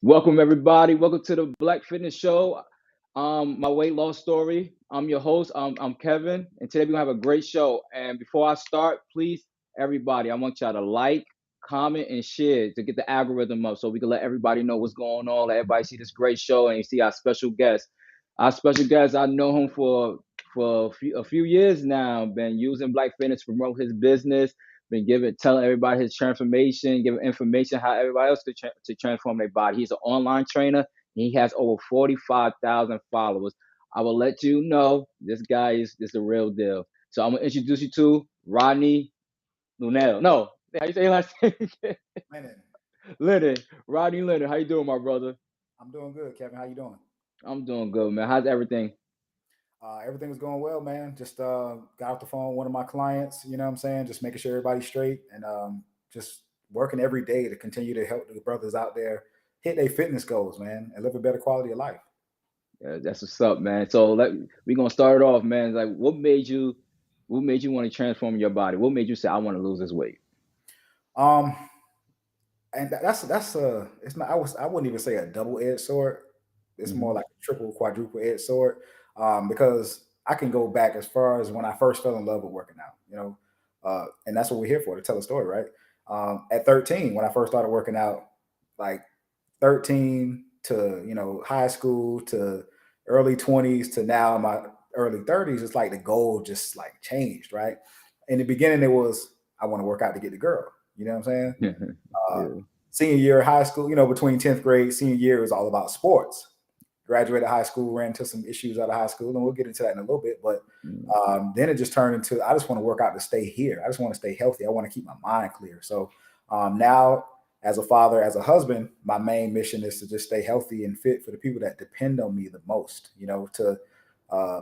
Welcome everybody. Welcome to the Black Fitness Show. My weight loss story. I'm your host. I'm Kevin, and today we're gonna have a great show. And before I start, please, everybody, I want y'all to like, comment, and share to get the algorithm up, so we can let everybody know what's going on. Let everybody see this great show, and you see our special guest. Our special guest, I know him for a few years now. Been using Black Fitness to promote his business, been telling everybody his transformation, giving information how everybody else to transform their body. He's an online trainer. And he has over 45,000 followers. I will let you know this guy is the real deal. So I'm gonna introduce you to Rodney Lunel. No, how you say your last name? Lenon, Leonard. Rodney Leonard. How you doing, my brother? I'm doing good. Kevin, how you doing? I'm doing good, man. How's everything? Everything was going well, man. Just got off the phone with one of my clients. You know what I'm saying? Just making sure everybody's straight and just working every day to continue to help the brothers out there hit their fitness goals, man, and live a better quality of life. Yeah, that's what's up, man. So we're gonna start it off, man. Like, what made you want to transform your body? What made you say I want to lose this weight? Um, and that's a it's not I wouldn't even say a double edged sword. It's more Hmm. like a triple quadruple edged sword. Because I can go back as far as when I first fell in love with working out. And that's what we're here for, to tell a story, right? At 13, when I first started working out, like 13 to high school to early 20s to now in my early 30s, it's like the goal just like changed, right? In the beginning, it was I want to work out to get the girl. You know what I'm saying? Uh, Yeah. Senior year of high school, between 10th grade, senior year, is all about sports. Graduated high school, ran into some issues out of high school, and we'll get into that in a little bit. But Mm. then it just turned into I just want to work out to stay here. I just want to stay healthy. I want to keep my mind clear. So now, as a father, as a husband, my main mission is to just stay healthy and fit for the people that depend on me the most. To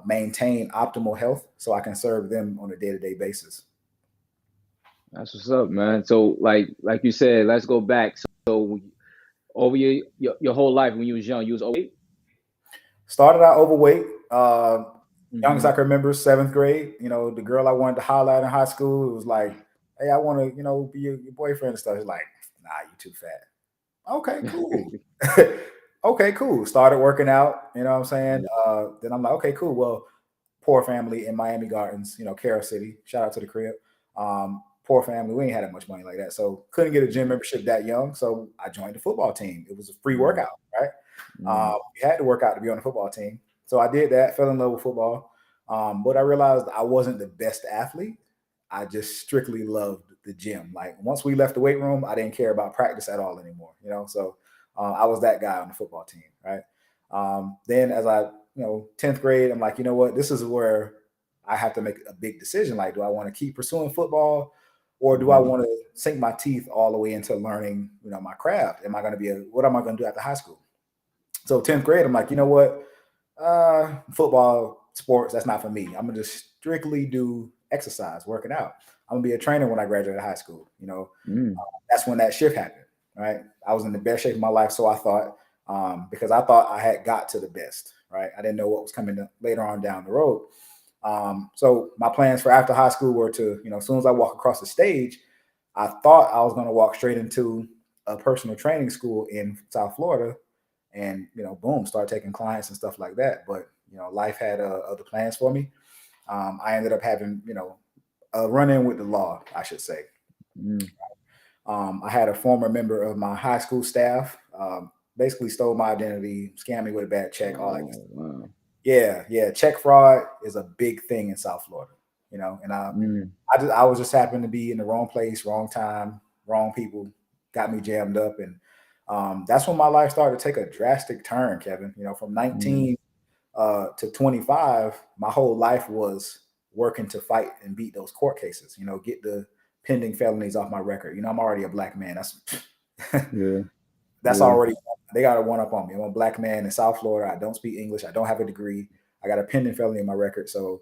maintain optimal health so I can serve them on a day to day basis. That's what's up, man. So like you said, let's go back. So over your whole life when you was young, you was overweight. Started out overweight. Youngest I Hmm. can remember, seventh grade. The girl I wanted to holler at in high school, it was like, "Hey, I want to, be your boyfriend and stuff." It's like, "Nah, you too fat." Okay, cool. Okay, cool. Started working out. You know what I'm saying? Then I'm like, okay, cool. Well, poor family in Miami Gardens, Carroll City. Shout out to the crib. Poor family. We ain't had that much money like that, so couldn't get a gym membership that young. So I joined the football team. It was a free Mm, workout, right? mm. You had to work out to be on the football team. So I did that, fell in love with football. But I realized I wasn't the best athlete. I just strictly loved the gym. Like once we left the weight room, I didn't care about practice at all anymore. So I was that guy on the football team, right? Then as I, 10th grade, I'm like, you know what? This is where I have to make a big decision. Like, do I want to keep pursuing football or do I Mhm. want to sink my teeth all the way into learning, my craft? Am I going to what am I going to do after high school? So 10th grade, I'm like, you know what? Football, sports, that's not for me. I'm gonna just strictly do exercise, working out. I'm gonna be a trainer when I graduate high school. Mm. That's when that shift happened, right? I was in the best shape of my life, so I thought, because I thought I had got to the best, right? I didn't know what was coming later on down the road. So my plans for after high school were to, as soon as I walk across the stage, I thought I was going to walk straight into a personal training school in South Florida, and boom, start taking clients and stuff like that. But life had other plans for me. I ended up having a run in with the law, I should say. Mm. I had a former member of my high school staff basically stole my identity, scammed me with a bad check, all that good Oh stuff. wow. Yeah, yeah. Check fraud is a big thing in South Florida, and Mm. I was just happened to be in the wrong place, wrong time, wrong people got me jammed up, and that's when my life started to take a drastic turn, Kevin. From Mm. 19 to 25, my whole life was working to fight and beat those court cases. Get the pending felonies off my record. I'm already a black man. Yeah. That's Yeah. already they got a one up on me. I'm a black man in South Florida. I don't speak English. I don't have a degree. I got a pending felony in my record. So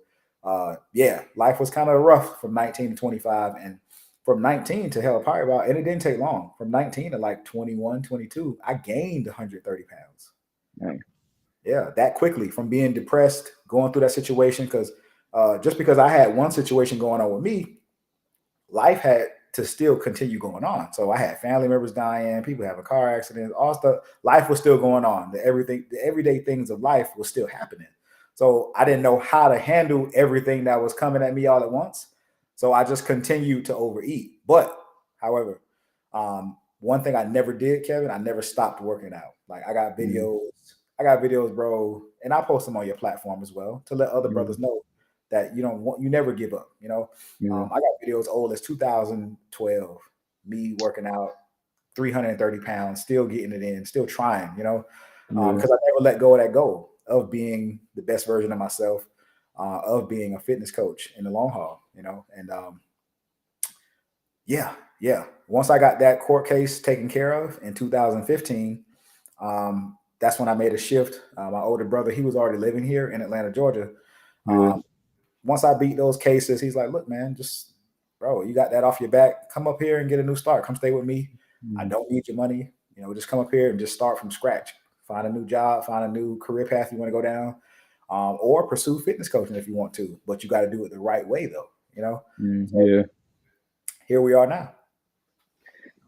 yeah, life was kind of rough from 19 to 25. And from 19 to hell, probably about, and it didn't take long. From 19 to like 21, 22, I gained 130 pounds. Right. Yeah, that quickly from being depressed, going through that situation. Because just because I had one situation going on with me, life had to still continue going on. So I had family members dying, people having car accidents, all stuff. Life was still going on. The everyday things of life was still happening. So I didn't know how to handle everything that was coming at me all at once. So I just continued to overeat. But however, one thing I never did, Kevin, I never stopped working out. Like I got videos, bro, and I post them on your platform as well to let other brothers know that you never give up. I got videos old as 2012, me working out 330 pounds, still getting it in, still trying, because I never let go of that goal of being the best version of myself, of being a fitness coach in the long haul, and yeah. Once I got that court case taken care of in 2015, that's when I made a shift. My older brother, he was already living here in Atlanta, Georgia. Once I beat those cases, he's like, look, man, bro, you got that off your back. Come up here and get a new start. Come stay with me. I don't need your money. Just come up here and just start from scratch. Find a new job, find a new career path you want to go down, or pursue fitness coaching if you want to. But you got to do it the right way, though. So here we are now.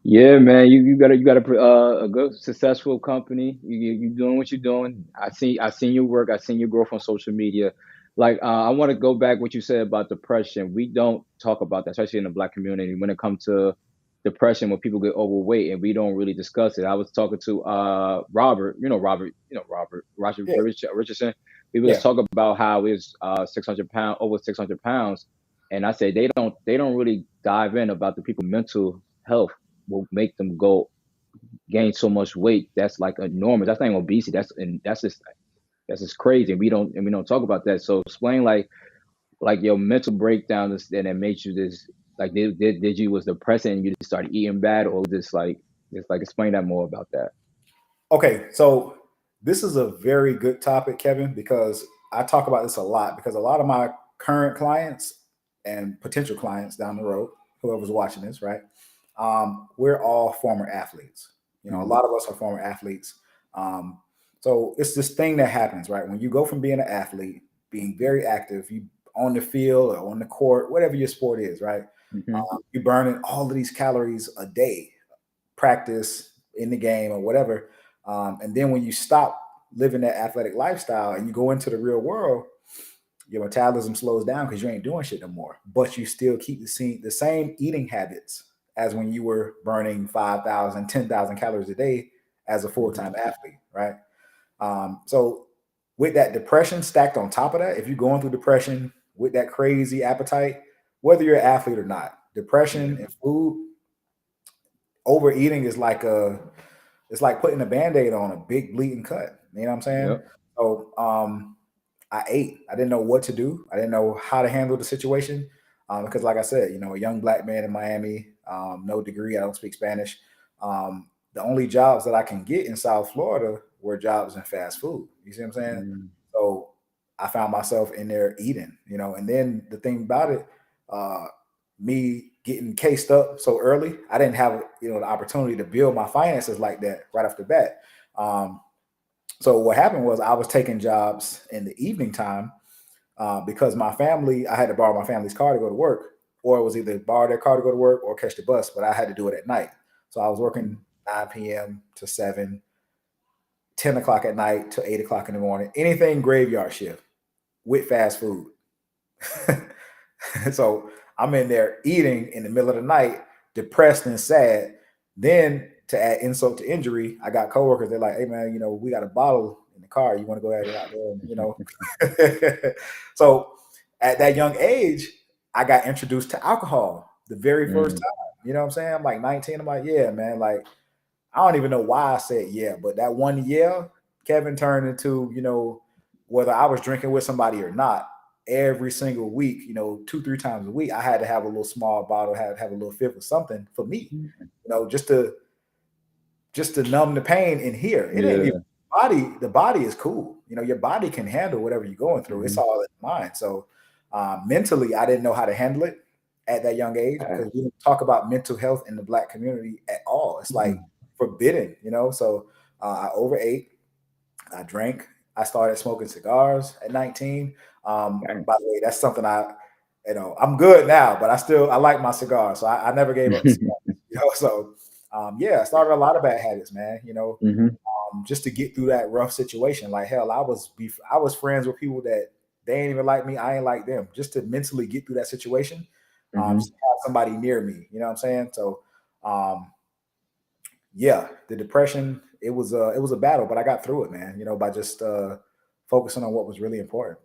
Yeah, man, you got a good successful company. You doing what you're doing. I seen your work. I seen your growth on social media. Like I want to go back what you said about depression. We don't talk about that, especially in the Black community, when it comes to depression, when people get overweight, and we don't really discuss it. I was talking to Robert, Richardson. We was talking about how it's 600 pounds, over 600 pounds, and I say they don't really dive in about the people mental health will make them gain so much weight. That's like enormous. That's not even obesity. That's just crazy. And we don't talk about that. So explain like your mental breakdown and it made you this, like did you was depressing and you just started eating bad, or just explain that more about that. Okay, so this is a very good topic, Kevin, because I talk about this a lot, because a lot of my current clients and potential clients down the road, whoever's watching this, right? We're all former athletes. A lot of us are former athletes. So it's this thing that happens, right? When you go from being an athlete, being very active, you on the field or on the court, whatever your sport is, right? You're burning all of these calories a day, practice, in the game or whatever. And then when you stop living that athletic lifestyle and you go into the real world, your metabolism slows down because you ain't doing shit no more, but you still keep the same eating habits as when you were burning 5,000, 10,000 calories a day as a full-time athlete, right? So with that depression stacked on top of that, if you're going through depression with that crazy appetite, whether you're an athlete or not, depression and food, overeating is it's like putting a Band-Aid on a big bleeding cut. You know what I'm saying? Yep. So I ate. I didn't know what to do. I didn't know how to handle the situation. Because like I said, a young Black man in Miami, no degree, I don't speak Spanish. The only jobs that I can get in South Florida were jobs in fast food. You see what I'm saying? So I found myself in there eating, and then the thing about it, me getting cased up so early, I didn't have, the opportunity to build my finances like that right off the bat. So what happened was I was taking jobs in the evening time because my family, I had to borrow my family's car to go to work, or it was either borrow their car to go to work or catch the bus, but I had to do it at night. So I was working 9 p.m. to 7, 10 o'clock at night to 8 o'clock in the morning, anything graveyard shift with fast food. So I'm in there eating in the middle of the night, depressed and sad. Then to add insult to injury, I got coworkers. They're like, "Hey man, we got a bottle in the car. You want to go ahead and out there?" So at that young age, I got introduced to alcohol the very first time. You know what I'm saying? I'm like 19. I'm like, yeah, man. Like, I don't even know why I said yeah, but that one year, Kevin turned into, whether I was drinking with somebody or not, every single week, 2-3 times a week, I had to have a little small bottle, have a little fifth or something for me, just to numb the pain in here. It ain't even the body is cool. Your body can handle whatever you're going through. It's all in the mind. So mentally, I didn't know how to handle it at that young age, because we don't talk about mental health in the Black community at all. It's like forbidden, So I overate, I drank, I started smoking cigars at 19. By the way, that's something I'm good now, but I like my cigar, so I never gave up the cigar. So yeah, I started a lot of bad habits, man. Hmm. Just to get through that rough situation. Like hell, I was friends with people that they ain't even like me. I ain't like them. Just to mentally get through that situation, Hmm. just to have somebody near me. You know what I'm saying? So, um, yeah, the depression it was a battle, but I got through it, man. By just focusing on what was really important.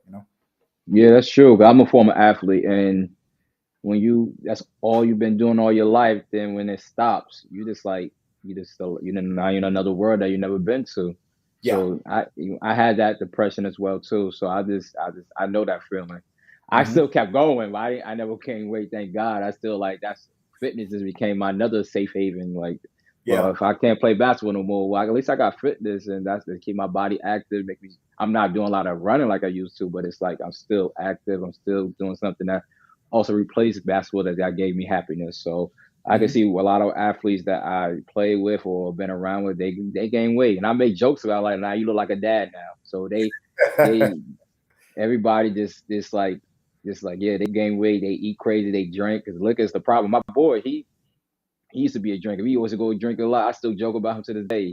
Yeah, that's true. 'Cause I'm a former athlete, and when that's all you've been doing all your life, then when it stops, you just still now you're in another world that you never been to. Yeah. So I had that depression as well too. So I know that feeling. I Hmm. still kept going, but I never came away. Thank God. I still like that's fitness has became my another safe haven. Like, well, Yeah. if I can't play basketball no more, well, at least I got fitness, and that's to keep my body active. Make me. I'm not doing a lot of running like I used to, but it's like I'm still active. I'm still doing something that also replaced basketball that gave me happiness. So I can Hmm. see a lot of athletes that I play with or been around with, they gain weight, and I make jokes about like, now you look like a dad now. So they everybody just like yeah, they gain weight, they eat crazy, they drink because liquor is the problem. My boy, he used to be a drinker. He used to go drink a lot. I still joke about him to this day.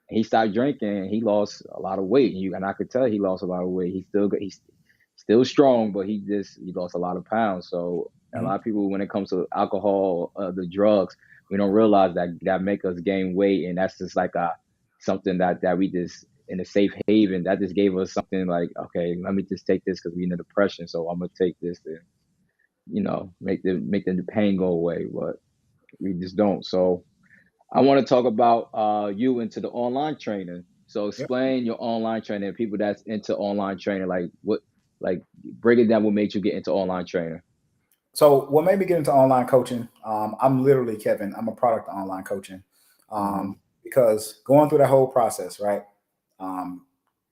He stopped drinking. He lost a lot of weight, and I could tell he lost a lot of weight. He's still strong, but he lost a lot of pounds. So a Hmm. lot of people, when it comes to alcohol, the drugs, we don't realize that make us gain weight, and that's just like a something that we just in a safe haven that just gave us something like, okay, let me just take this because we in a depression, so I'm gonna take this to make the pain go away, but we just don't. So I want to talk about you into the online training. So Yep. explain your online training, people that's into online training, like break it down. What made you get into online training? So what made me get into online coaching? I'm literally Kevin. I'm a product of online coaching, Hmm. because going through that whole process, right? Um,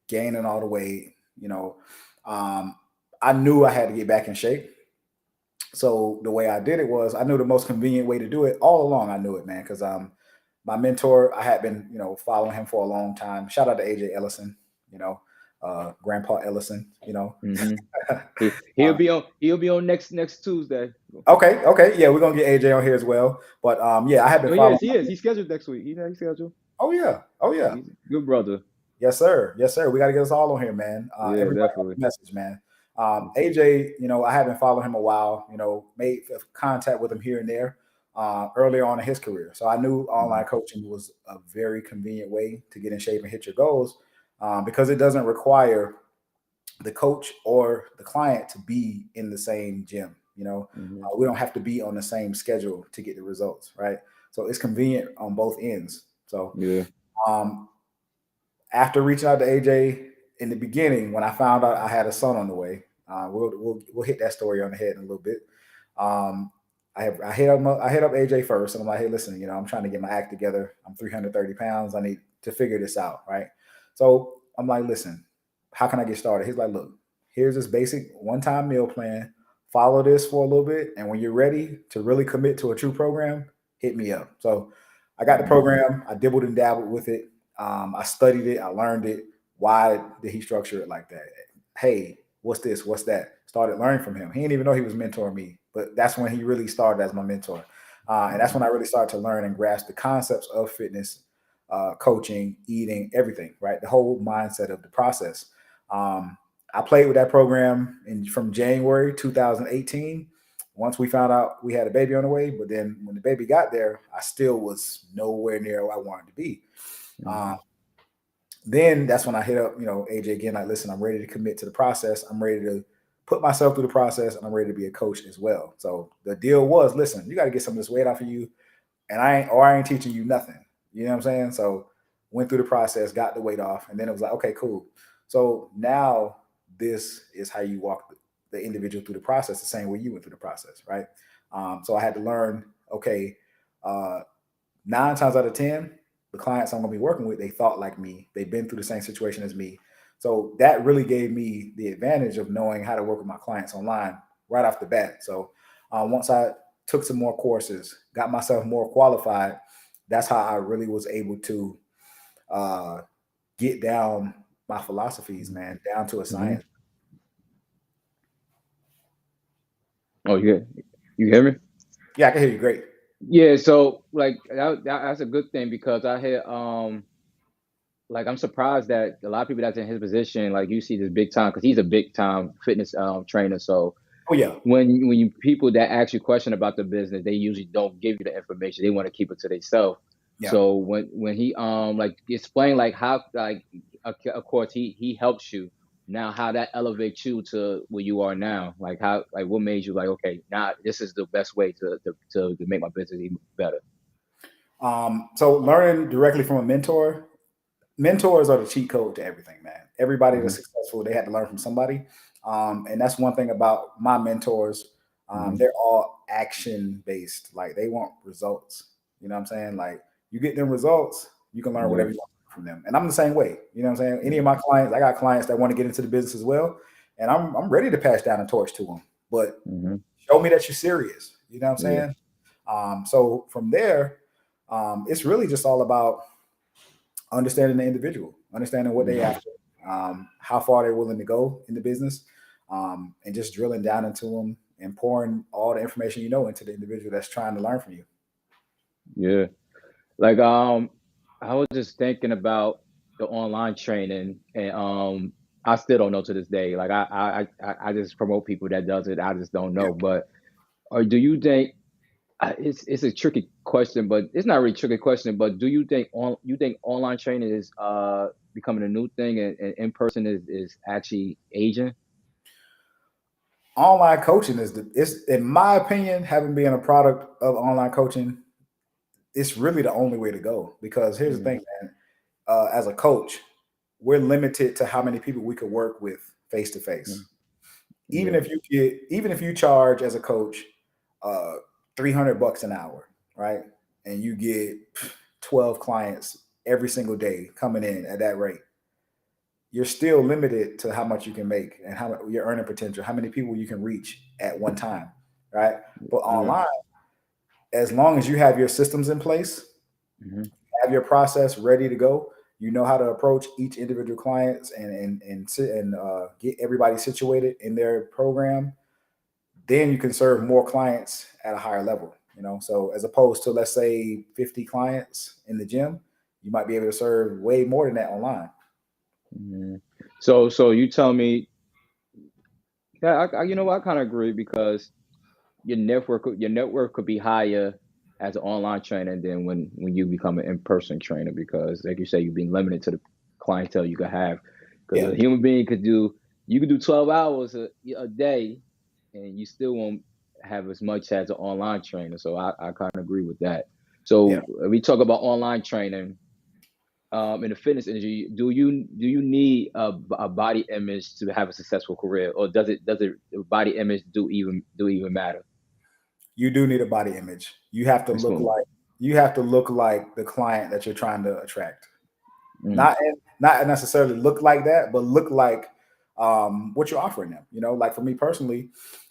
Gaining all the weight, um, I knew I had to get back in shape. So the way I did it was I knew the most convenient way to do it all along. I knew it, man, because my mentor, I had been, following him for a long time. Shout out to AJ Ellison, you know, Grandpa Ellison, Hmm. He'll Uh, be on. He'll be on next Tuesday. okay, okay, yeah, we're gonna get AJ on here as well. But yeah, I have been Oh following. yes, he is. He's scheduled next week. He's scheduled. Oh yeah, oh yeah, He's a good brother. yes sir, yes sir. We got to get us all on here, man. Yeah, Everybody has definitely. a message, man. AJ, I haven't followed him a while. Made contact with him here and there earlier on in his career. So I knew Hmm. online coaching was a very convenient way to get in shape and hit your goals, because it doesn't require the coach or the client to be in the same gym. Hmm. We don't have to be on the same schedule to get the results, right? So it's convenient on both ends. So Yeah. um, after reaching out to AJ in the beginning, when I found out I had a son on the way, we'll hit that story on the head in a little bit. Um, I hit up AJ first, and I'm like, hey, listen, I'm trying to get my act together. I'm 330 pounds. I need to figure this out, right? So I'm like, listen, how can I get started? He's like, look, here's this basic one-time meal plan. Follow this for a little bit, and when you're ready to really commit to a true program, hit me up. So I got the Hmm. program. I dibbled and dabbled with it. I studied it. I learned it. Why did he structure it like that? Hey, what's this? What's that? Started learning from him. He didn't even know he was mentoring me, but that's when he really started as my mentor. And that's Hmm. when I really started to learn and grasp the concepts of fitness, coaching, eating, everything, right? The whole mindset of the process. Um, I played with that program from January 2018. Once we found out we had a baby on the way, but then when the baby got there, I still was nowhere near where I wanted to be. Hmm. Um, then that's when I hit up, AJ again. Like, listen, I'm ready to commit to the process. I'm ready to put myself through the process, and I'm ready to be a coach as well. So the deal was, listen, you got to get some of this weight off of you, and I ain't teaching you nothing. You know what I'm saying? So went through the process, got the weight off, and then it was like, okay, cool. So now this is how you walk the individual through the process, the same way you went through the process, right? So I had to learn, okay, uh, 9 times out of 10, the clients I'm going to be working with, they thought like me. They've been through the same situation as me. So that really gave me the advantage of knowing how to work with my clients online right off the bat. So once I took some more courses, got myself more qualified, that's how I really was able to uh, get down my philosophies, man, down to a Hmm. science. Oh, you hear me? Yeah, I can hear you great. Yeah. So like that's a good thing because I had like I'm surprised that a lot of people that's in his position, like you see this big time because he's a big time fitness trainer. So Oh yeah, when you people that ask you question about the business, they usually don't give you the information. They want to keep it to themselves. yeah. So when he like explain like how like of course he helps you now how that elevates you to where you are now. Like how like what made you like okay now this is the best way to make my business even better. So learning directly from a mentor, mentors are the cheat code to everything, man. Everybody that's Hmm. successful, they had to learn from somebody. And that's one thing about my mentors. Hmm. They're all action based. Like they want results. You know what I'm saying? Like you get them results, you can learn Yeah. whatever you want from them. And I'm the same way. You know what I'm saying? Any of my clients, I got clients that want to get into the business as well. And I'm ready to pass down the torch to them. But Hmm. show me that you're serious. You know what I'm Yeah. saying? So from there, it's really just all about understanding the individual, understanding what they Hmm. after, how far they're willing to go in the business, and just drilling down into them and pouring all the information you know into the individual that's trying to learn from you. Yeah. Like I was just thinking about the online training and I still don't know to this day. Like I just promote people that does it. I just don't Yeah. know. But or do you think it's a tricky question, but it's not really a tricky question, but do you think you think online training is becoming a new thing and in person is actually aging? Online coaching is it's in my opinion, having been a product of online coaching, it's really the only way to go. Because here's the Hmm. thing, man. As a coach, we're limited to how many people we could work with face to face. Yeah. Even if you charge as a coach uh 300 bucks an hour, right? And you get 12 clients every single day coming in at that rate, you're still limited to how much you can make and how your earning potential, how many people you can reach at one time, right? But Yeah. online, as long as you have your systems in place, Hmm. have your process ready to go, you know how to approach each individual clients and get everybody situated in their program, then you can serve more clients at a higher level. So as opposed to, let's say, 50 clients in the gym, you might be able to serve way more than that online. Hmm. So you tell me yeah, you know what, I kind of agree because your network could be higher as an online trainer than when you become an in-person trainer because like you say you've been limited to the clientele you could have because Yeah. a human being could do you could do 12 hours a day and you still won't have as much as an online trainer, so I kind of agree with that. Yeah. So we talk about online training in the fitness industry. Do you need a body image to have a successful career, or does it body image do even matter? You do need a body image. Explain. You have to look like the client that you're trying to attract. Mm, Not necessarily look like that, but look like what you're offering them. Like for me personally,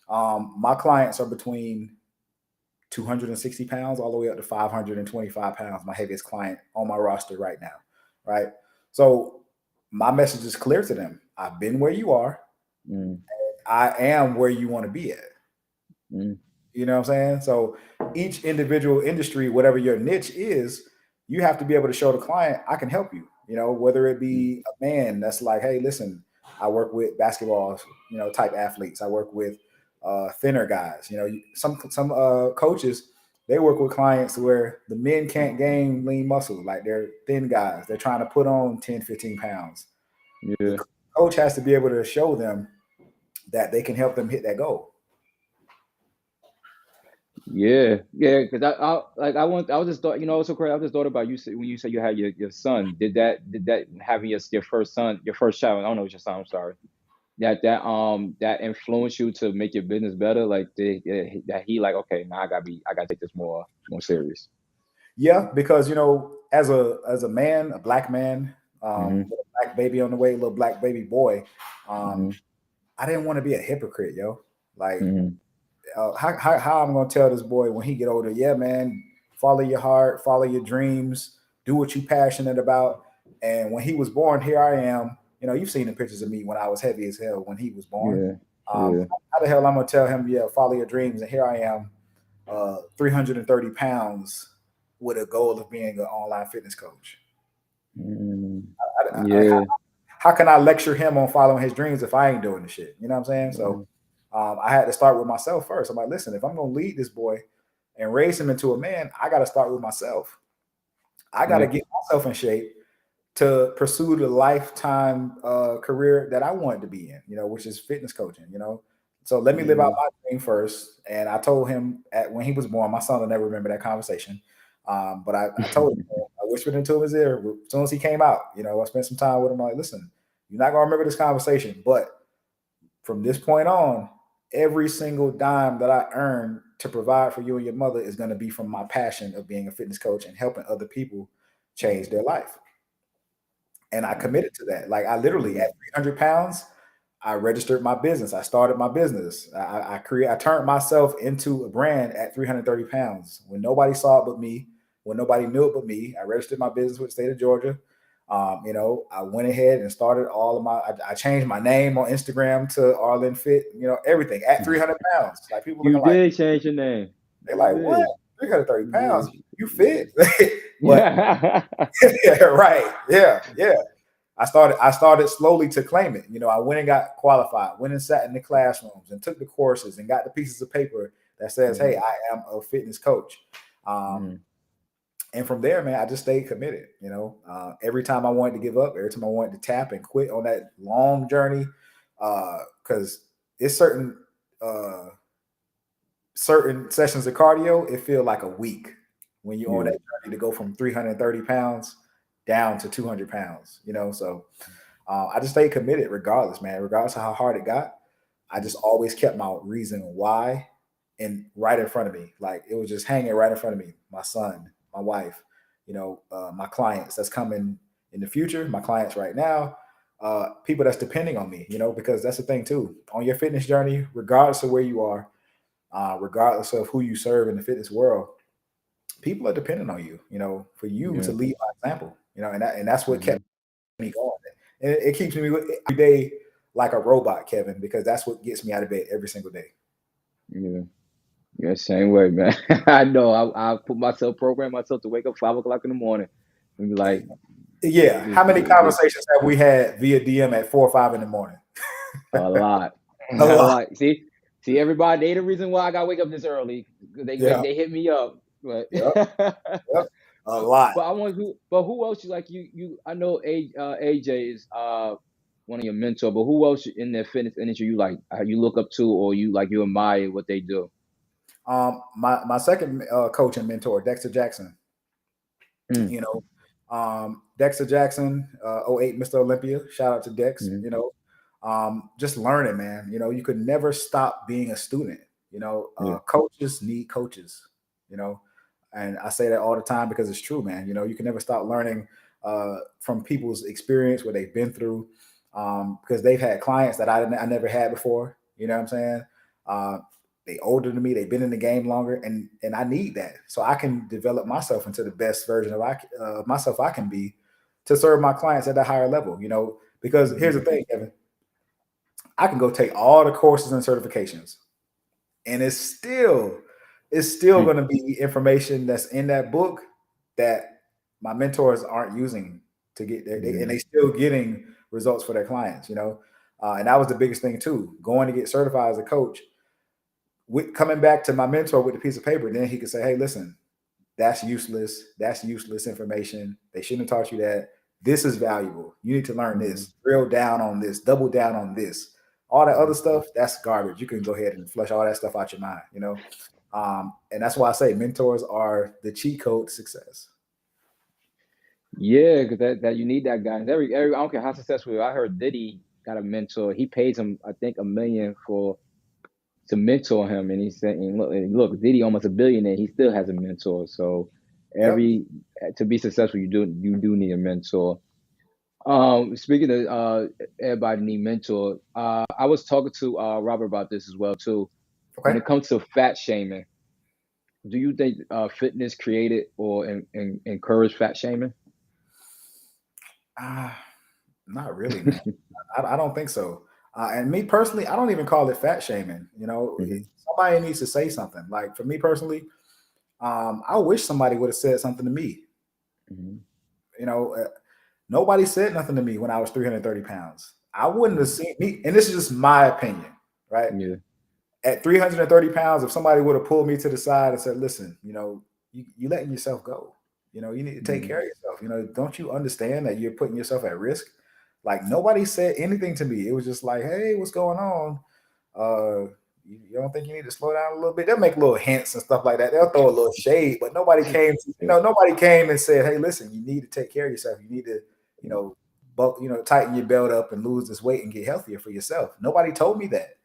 my clients are between 260 pounds all the way up to 525 pounds, my heaviest client on my roster right now. Right. So my message is clear to them. I've been where you are. mm, I am where you want to be at. mm, You know what I'm saying? So each individual industry, whatever your niche is, you have to be able to show the client, I can help you. Whether it mm, be a man that's like, hey, listen, I work with basketball, type athletes. I work with thinner guys. Some coaches, they work with clients where the men can't gain lean muscle, like they're thin guys. They're trying to put on 10, 15 pounds. The yeah, coach has to be able to show them that they can help them hit that goal. yeah. Because I was just thought it's so crazy. I just thought about you when you said you had your son. Did that having your first son, your first child? I don't know what your son. I'm sorry. That influenced you to make your business better. Like that he like okay now I gotta take this more serious. Yeah, because as a man, a black man, Hmm. with a black baby on the way, little black baby boy, um, Hmm. I didn't want to be a hypocrite, yo. Like, Hmm. how I'm gonna tell this boy when he get older? Yeah, man, follow your heart, follow your dreams, do what you passionate about. And when he was born, here I am. You've seen the pictures of me when I was heavy as hell when he was born. Yeah. Yeah. How the hell I'm gonna tell him, yeah, follow your dreams, and here I am, 330 pounds with a goal of being an online fitness coach. Mm, How, yeah. how can I lecture him on following his dreams if I ain't doing the shit? You know what I'm saying? So Mm, I had to start with myself first. I'm like, listen, if I'm gonna lead this boy and raise him into a man, I got to start with myself. I got to yeah. get myself in shape to pursue the lifetime career that I wanted to be in, which is fitness coaching, So let me live out Yeah. my dream first. And I told him when he was born, my son will never remember that conversation. But I told him, I whispered into his ear as soon as he came out, I spent some time with him. I'm like, listen, you're not going to remember this conversation, but from this point on, every single dime that I earn to provide for you and your mother is going to be from my passion of being a fitness coach and helping other people change their life. And I committed to that. Like I literally Yeah. at 300 pounds, I registered my business. I started my business. I turned myself into a brand at 330 pounds when nobody saw it but me, when nobody knew it but me. I registered my business with the state of Georgia. I went ahead and started all of I changed my name on Instagram to Arlen Fit, everything at 300 pounds. Like people You looking like, did change your name. they're You like, what? did. 330 You pounds? did. You fit. But Yeah. yeah, right. Yeah, yeah. I started slowly to claim it. I went and got qualified, went and sat in the classrooms and took the courses and got the pieces of paper that says, "Hey, Mhm, I am a fitness coach." Um, mhm. and from there, man, I just stayed committed. Every time I wanted to give up, every time I wanted to tap and quit on that long journey, because it's uh, certain sessions of cardio, it feel like a week when you're on Yeah. that journey to go from 330 pounds down to 200 pounds. So I just stayed committed regardless, man. Regardless of how hard it got, I just always kept my reason why and right in front of me. Like it was just hanging right in front of me. My son, my wife, my clients that's coming in the future, my clients right now, people that's depending on me, because that's the thing too. On your fitness journey, regardless of where you are, regardless of who you serve in the fitness world, people are dependent on you, for you to Yeah. lead by example, and that's what kept Mhm. me going. And it keeps me every day like a robot, Kevin, because that's what gets me out of bed every single day. Yeah. Yeah. Same way, man. I know. I put myself, program myself to wake up 5 o'clock in the morning and be like, Yeah. this, How many this conversations have we had via DM at 4 or 5 in the morning? a lot, A a lot. lot. See, everybody. They the reason why I got to wake up this early. Yeah. They hit me up, but Yep. Yep. A lot. but I want who. But who else? You. I know AJ is one of your mentor, but who else in the fitness industry you like? You look up to, or you admire what they do? My second coach and mentor, Dexter Jackson. Mm, You know, Dexter Jackson, '08 Mr. Olympia. Shout out to Dex. mm, Just learning, man. You could never stop being a student. yeah. Coaches need coaches. You know, and I say that all the time because it's true, man. You can never stop learning from people's experience, what they've been through, because they've had clients that I never had before. You know what I'm saying? Uh, they older than me. They've been in the game longer, and I need that so I can develop myself into the best version of myself I can be to serve my clients at a higher level. Because here's Mhm, the thing, Kevin. I can go take all the courses and certifications, and it's still mm, going to be information that's in that book that my mentors aren't using to get there, and yeah. they still getting results for their clients. And that was the biggest thing too. Going to get certified as a coach, coming back to my mentor with a piece of paper, then he could say, "Hey, listen, that's useless. That's useless information. They shouldn't have taught you that. This is valuable. You need to learn Mhm, this. Drill down on this. Double down on this. All that other mhm. stuff, that's garbage. You can go ahead and flush all that stuff out your mind, And that's why I say mentors are the cheat code to success. Yeah, because that you need that guidance. Every I don't care how successful you are. I heard Diddy got a mentor. He pays him, I think, 1 million for to mentor him, and he's saying, look, Diddy almost a billionaire. He still has a mentor. So Yep. every to be successful, you do need a mentor. Speaking of everybody need mentor. I was talking to Robert about this as well too. When Okay. it comes to fat shaming, do you think fitness created or encouraged fat shaming? Uh, Not really, man. I don't think so. And me personally, I don't even call it fat shaming. Mm-hmm. Somebody needs to say something. Like for me personally, I wish somebody would have said something to me. Mm-hmm. You know, nobody said nothing to me when I was 330 pounds. I wouldn't have Mm-hmm. seen me, and this is just my opinion, right? Yeah. At 330 pounds, if somebody would have pulled me to the side and said, listen, you letting yourself go. You need to take Mm-hmm. care of yourself. Don't you understand that you're putting yourself at risk? Like nobody said anything to me. It was just like, hey, what's going on? You don't think you need to slow down a little bit? They'll make little hints and stuff like that. They'll throw a little shade, but nobody came. Nobody came and said, "Hey, listen, you need to take care of yourself. You need to, tighten your belt up and lose this weight and get healthier for yourself." Nobody told me that.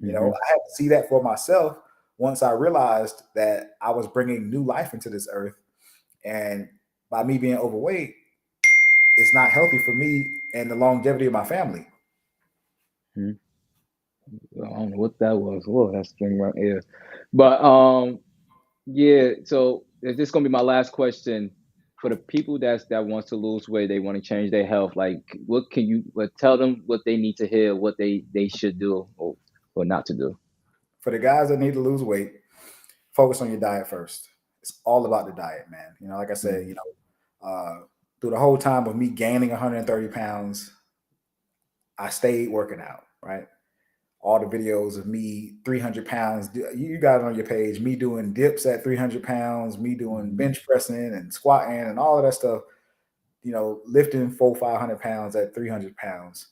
Mm-hmm. I had to see that for myself once I realized that I was bringing new life into this earth, and by me being overweight, it's not healthy for me and the longevity of my family. Mm-hmm. I don't know what that was. Whoa, that's string right here. But yeah. So is this gonna be my last question for the people that wants to lose weight? They want to change their health. Like, what can you tell them what they need to hear, what they should do or not to do? For the guys that need to lose weight, focus on your diet first. It's all about the diet, man. Like I said, Mm-hmm. through the whole time of me gaining 130 pounds, I stayed working out, right? All the videos of me 300 pounds, you got it on your page, me doing dips at 300 pounds, me doing Mm-hmm. bench pressing and squatting and all of that stuff, lifting 500 pounds at 300 pounds.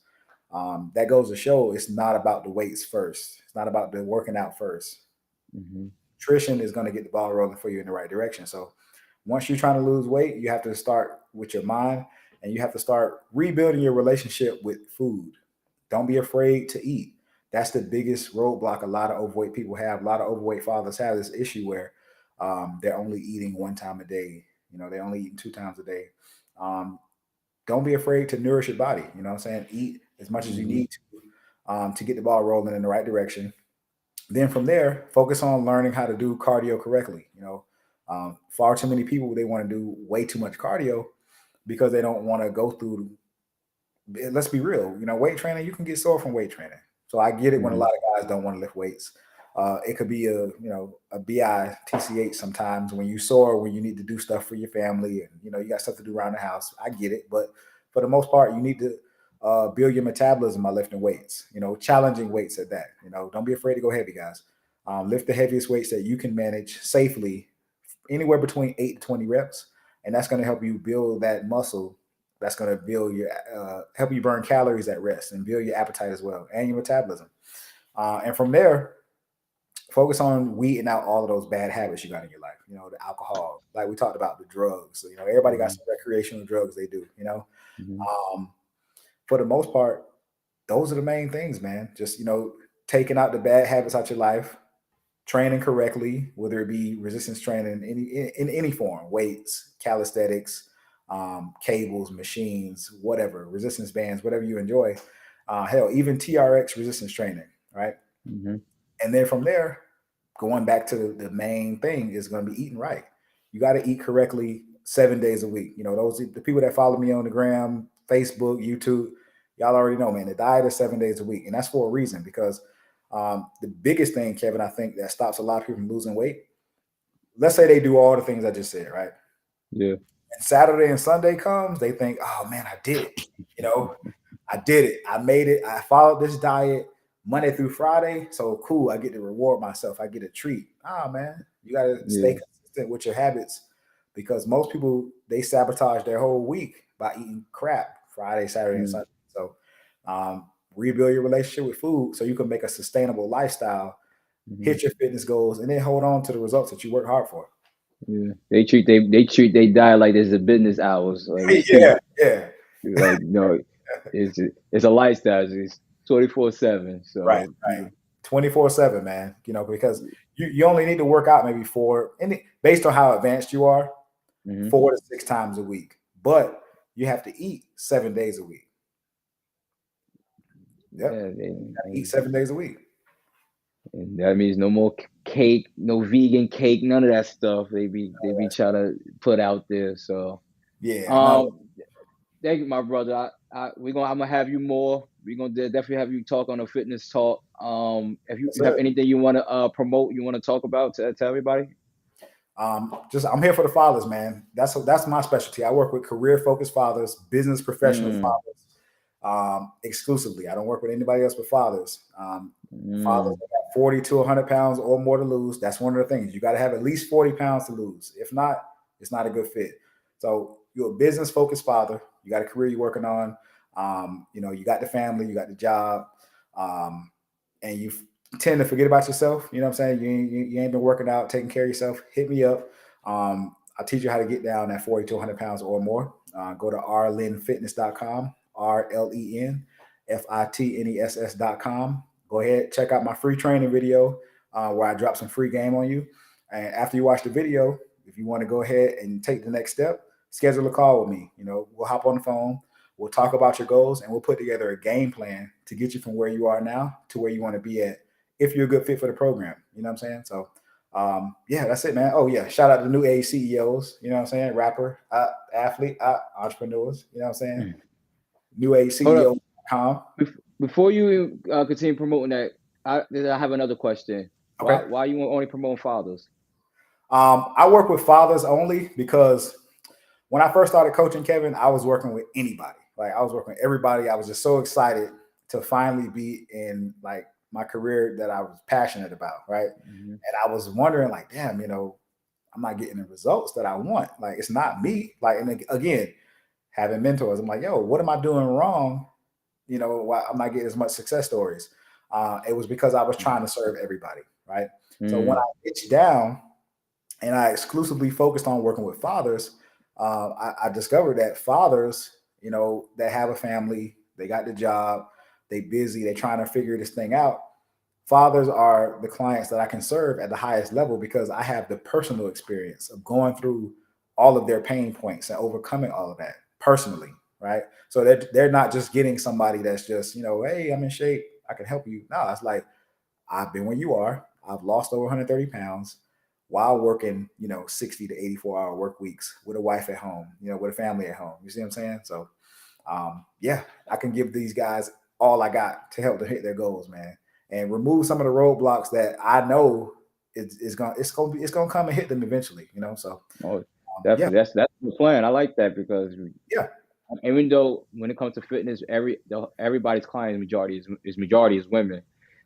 That goes to show it's not about the weights first. It's not about the working out first. Mm-hmm. Nutrition is going to get the ball rolling for you in the right direction. So once you're trying to lose weight, you have to start with your mind and you have to start rebuilding your relationship with food. Don't be afraid to eat. That's the biggest roadblock a lot of overweight people have. A lot of overweight fathers have this issue where they're only eating one time a day. They're only eating two times a day. Um, don't be afraid to nourish your body. You know what I'm saying? Eat as much as you Mm-hmm. need to get the ball rolling in the right direction. Then from there, focus on learning how to do cardio correctly. Far too many people, they want to do way too much cardio because they don't want to go through. Let's be real. Weight training, you can get sore from weight training. So I get it when a Mm-hmm. lot of guys don't want to lift weights. It could be a bitch sometimes when you sore, when you need to do stuff for your family, and you got stuff to do around the house. I get it, but for the most part, you need to build your metabolism by lifting weights. Challenging weights at that. Don't be afraid to go heavy, guys. Lift the heaviest weights that you can manage safely, anywhere between 8 to 20 reps, and that's going to help you build that muscle. That's going to build your help you burn calories at rest and build your appetite as well and your metabolism. And from there, focus on weeding out all of those bad habits you got in your life. The alcohol, like we talked about, the drugs. So, everybody got Mm-hmm. some recreational drugs they do. Mm-hmm. Um, for the most part, those are the main things, man. Just taking out the bad habits out your life, training correctly, whether it be resistance training in any form, weights, calisthenics, cables, machines, whatever, resistance bands, whatever you enjoy. Hell, even TRX resistance training, right? Mm-hmm. And then from there, going back to the main thing is going to be eating right. You got to eat correctly 7 days a week. Those the people that follow me on the gram, Facebook, YouTube, y'all already know, man. The diet is 7 days a week, and that's for a reason because the biggest thing, Kevin, I think that stops a lot of people from losing weight. Let's say they do all the things I just said, right? Yeah. And Saturday and Sunday comes, they think, "Oh man, I did it." You know, I did it. I made it. I followed this diet Monday through Friday. So cool. I get to reward myself. I get a treat. Ah, man, you got to stay Yeah. consistent with your habits because most people, they sabotage their whole week by eating crap Friday, Saturday, and Mm-hmm. Sunday. So rebuild your relationship with food so you can make a sustainable lifestyle, Mm-hmm. hit your fitness goals, and then hold on to the results that you work hard for. Yeah. They treat they diet like this is a business hours. Like Yeah, yeah. like no, it's a lifestyle. It's 24/7. Right, So right. 24/7, man. Because you only need to work out maybe based on how advanced you are, mm-hmm. 4 to 6 times a week. But you have to eat 7 days a week. Yep. Yeah, Eat 7 days a week. and that means no more cake, no vegan cake, none of that stuff. They be trying to put out there. So Yeah, no. um, thank you, my brother. I'm gonna have you more. we're gonna definitely have you talk on a fitness talk. If you, Yes, you have sir. anything you want to promote, you want to talk about to everybody. Just I'm here for the fathers, man. That's my specialty. I work with career focused fathers, business professional Mm, fathers, exclusively. I don't work with anybody else but fathers. Fathers mm, that got 40 to 100 pounds or more to lose. That's one of the things. You got to have at least 40 pounds to lose. If not, it's not a good fit. So you're a business focused father. You got a career you're working on. You got the family, you got the job, um, and you tend to forget about yourself. You know what I'm saying? You ain't been working out, taking care of yourself. Hit me up. I'll teach you how to get down at 40 to 100 pounds or more. Go to rlenfitness.com, RLENFITNESS.com. Go ahead, check out my free training video where I drop some free game on you. And after you watch the video, if you want to go ahead and take the next step, schedule a call with me. We'll hop on the phone. We'll talk about your goals and we'll put together a game plan to get you from where you are now to where you want to be at if you're a good fit for the program. You know what I'm saying? So, yeah, that's it, man. Oh, yeah. Shout out to new age CEOs. You know what I'm saying? Rapper, athlete, entrepreneurs. You know what I'm saying? mm. New age Hold up. CEO.com. Before you continue promoting that, I have another question. Okay. Why you only promoting fathers? I work with fathers only because when I first started coaching, Kevin, I was working with anybody. Like I was working with everybody. I was just so excited to finally be in like my career that I was passionate about, right? Mm-hmm. And I was wondering, like, damn, I'm not getting the results that I want. Like, it's not me. Like, and again, having mentors, I'm like, yo, what am I doing wrong? Why I'm not getting as much success stories. It was because I was trying to serve everybody, right? So when I Mm, niched down and I exclusively focused on working with fathers, I discovered that fathers, that have a family, they got the job, they busy, they trying to figure this thing out. Fathers are the clients that I can serve at the highest level because I have the personal experience of going through all of their pain points and overcoming all of that personally, right? So they're not just getting somebody that's just, hey, I'm in shape, I can help you. No, it's like I've been where you are. I've lost over 130 pounds while working, 60 to 84-hour work weeks with a wife at home, with a family at home. You see what I'm saying? So, yeah, I can give these guys all I got to help them hit their goals, man, and remove some of the roadblocks that I know it's gonna come and hit them eventually, So, oh, yeah, definitely. That's the plan. I like that because yeah, even though when it comes to fitness, everybody's client majority is women.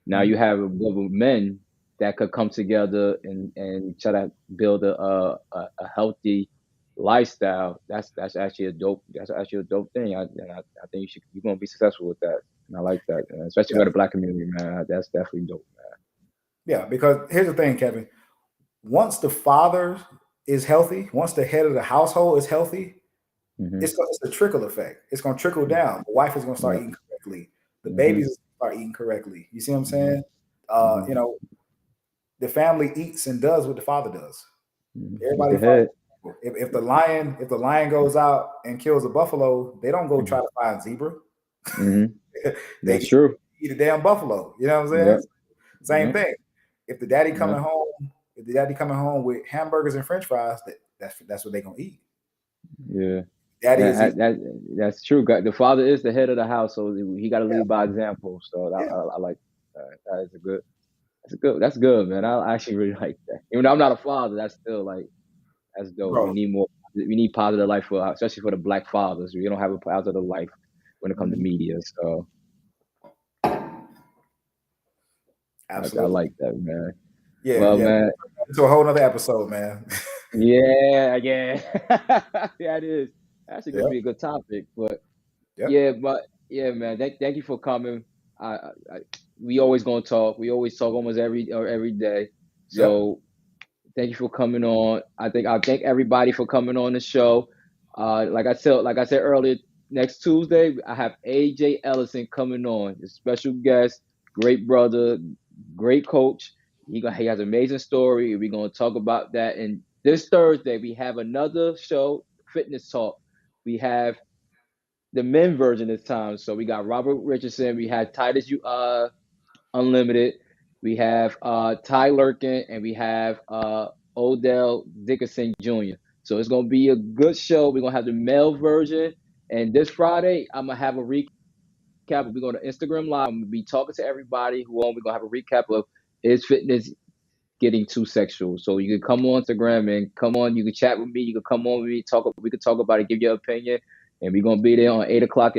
Now mhm, you have a group of men that could come together and try to build a healthy lifestyle. That's actually a dope thing. I think you're gonna be successful with that. And I like that, especially yeah, for the black community, man. That's definitely dope, yeah. Because here's the thing, Kevin. Once the father is healthy, once the head of the household is healthy, man. it's a trickle effect. It's going to trickle Hmm. down. The wife is going to start Yeah. eating correctly. The Hmm. babies start eating correctly. You see what I'm Hmm. saying? Hmm. The family eats and does what the father does. He's Everybody the follows. head. If the lion goes out and kills a buffalo, they don't go try Hmm. to find zebra. They That's true. eat a damn buffalo. You know what I'm saying? Yeah. Same Yeah. thing. If the daddy Yeah. coming home, if the daddy coming home with hamburgers and French fries, that's what they gonna eat. Yeah. Daddy is That, eating. that that's true. The father is the head of the house, so he got to Yeah, lead by example. So yeah, I like that. That is a good. That's good, man. I actually really like that. Even though I'm not a father, that's still like that's dope. We bro. need more. We need positive life for, especially for the black fathers. We don't have a positive life when it comes to Mhm. media. So I Absolutely. like that, man. Yeah, Well, yeah. man. To a whole nother episode, man. Yeah, yeah, yeah. It is. Actually, gonna Yeah, be a good topic, but yeah, yeah, man. Thank you for coming. We always gonna talk. We always talk almost every day. yeah. So thank you for coming on. I thank everybody for coming on the show. Like I said earlier, next Tuesday I have AJ Ellison coming on, a special guest, great brother, great coach. He has an amazing story. We're gonna talk about that. And this Thursday we have another show, Fitness Talk. We have the men version this time. So we got Robert Richardson. We had Titus Unlimited. We have Ty Lurkin, and we have Odell Dickerson Jr. So it's gonna be a good show. We're gonna have the male version, and this Friday I'm gonna have a recap recap. We're going to Instagram Live. I'm going to be talking to everybody who on. We're going to have a recap of is fitness getting too sexual. So you can come on Instagram and come on. You can chat with me. You can come on with me. We can talk about it. Give your opinion, and we're gonna be there on 8 o'clock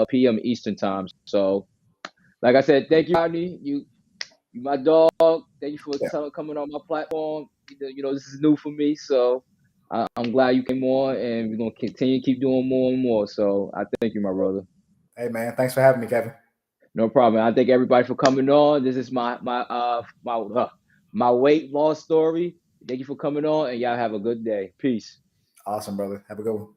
p.m. Eastern time. So, like I said, thank you, Rodney. You my dog. Thank you for Yeah. coming on my platform. This is new for me, so I'm glad you came on, and we're gonna continue to keep doing more and more. So I thank you, my brother. Hey man, thanks for having me, Kevin. No problem. I thank everybody for coming on. This is my weight loss story. Thank you for coming on, and y'all have a good day. Peace. Awesome, brother. Have a good one.